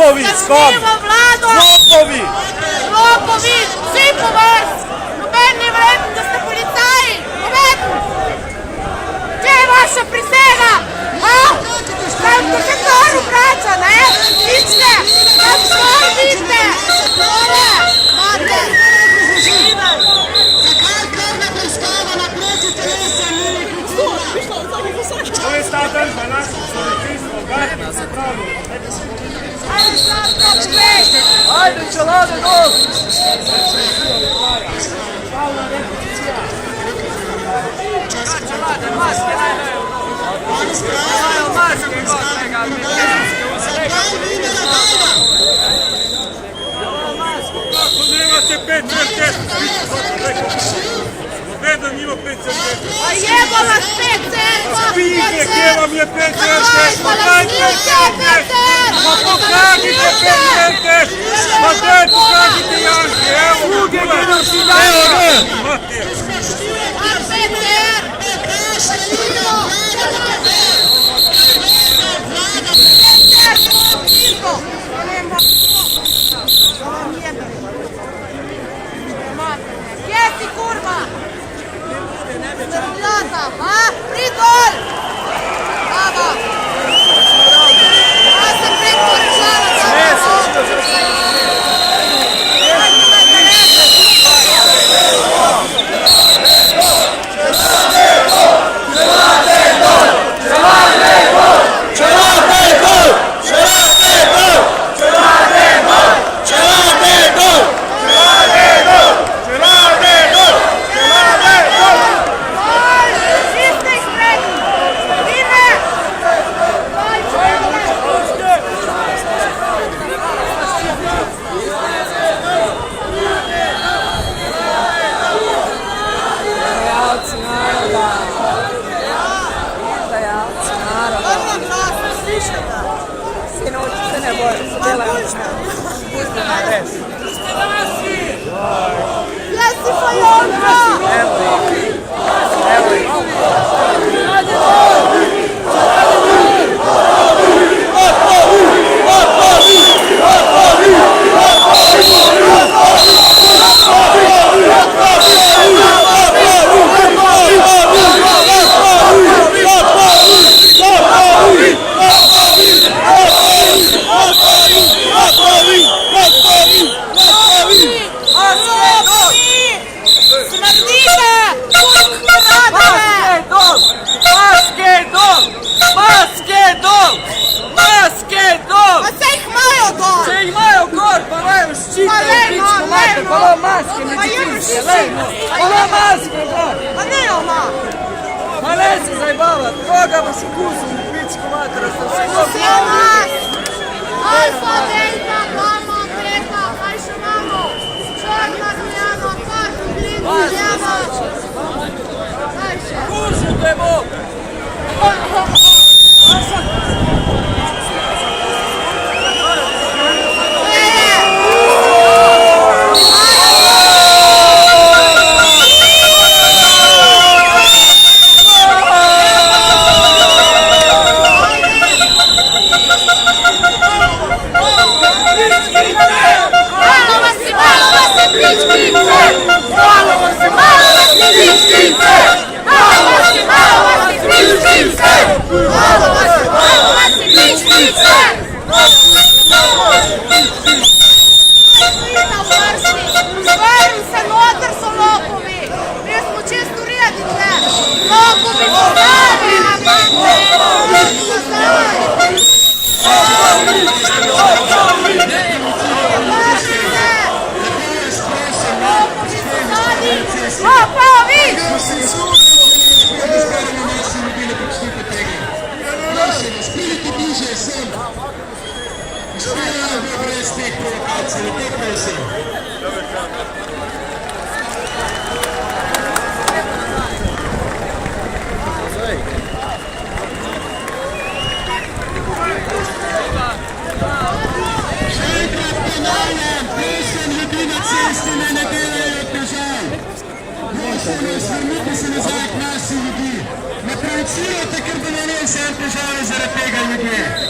Lopovi! Kažnjivo vlado! Lopovi! Lopovi! Vsi po vrst! Noben ni vreden, da ste policaji! Noben! Kje je vaša prisega? Kaj to se toru vrača, ne? Nične! Kaj to vidite? Tore! Mate! Zakaj krvna preiskava na proti telesa ni nekaj? To je staten za nas, slovenstvo, gledajte se pravi. Ajde, čelade, gol! Čelade, maske, najdajo. Maske, gol, tega. Kako nemate 5 cerketa? Nobedan nima 5 cerketa. A jebo vas 5 cerkva! Spite, gdje vam je 5 cerketa? Pa dajte 5 cerketa! Pa pokažite 5 cerketa! Pa daj pokažite Janke, evo ga! Evo ga! A 5 cer! Gdje si, kurva? Strljata, a? Pridol! Baba! Ja sam preko rešala, Jesi fajonka! Maske, medicinske, lejno! Ona maske, brat! Pa ne oma! Ma ne se zajbavat, koga vas ukusom u pičku matera, što se To se nas! Alfa, delta, gamma, beta, kaj še imamo? Črna, zmjana, kartu, blizu, zmjana! Kaj še? Kužite, Bog! Vrnite se nazaj k nas ljudi. Ne provocirajte, ker bo na njej vse težave zaradi tega ljudje.